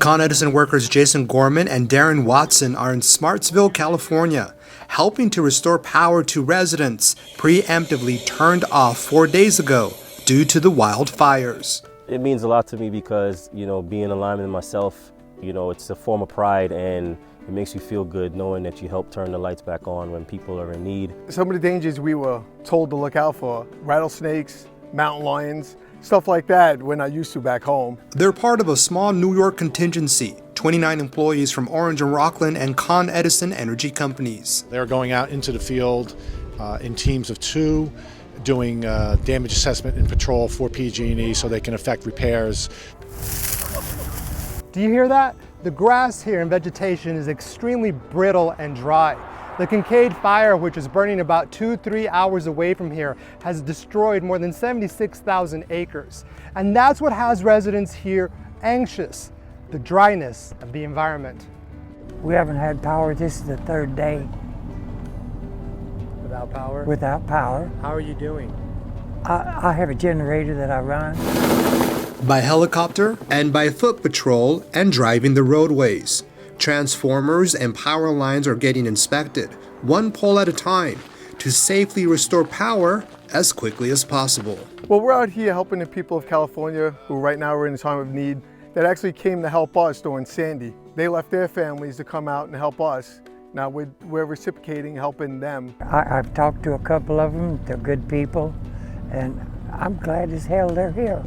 Con Edison workers Jason Gorman and Darren Watson are in Smartsville, California, helping to restore power to residents preemptively turned off 4 days ago due to the wildfires. It means a lot to me because, being a lineman myself, it's a form of pride, and it makes you feel good knowing that you help turn the lights back on when people are in need. Some of the dangers we were told to look out for: rattlesnakes, mountain lions, stuff like that we're not used to back home. They're part of a small New York contingency, 29 employees from Orange and Rockland and Con Edison energy companies. They're going out into the field in teams of 2, doing damage assessment and patrol for PG&E so they can effect repairs. Do you hear that? The grass here and vegetation is extremely brittle and dry. The Kincaid fire, which is burning about 2-3 hours away from here, has destroyed more than 76,000 acres. And that's what has residents here anxious, the dryness of the environment. We haven't had power. This is the 3rd day Without power? without power. How are you doing? I have a generator that I run. By helicopter and by foot patrol and driving the roadways. Transformers and power lines are getting inspected, one pole at a time, to safely restore power as quickly as possible. Well, we're out here helping the people of California who right now are in a time of need that actually came to help us during Sandy. They left their families to come out and help us. Now we're reciprocating, helping them. I've talked to a couple of them. They're good people, and I'm glad as hell they're here.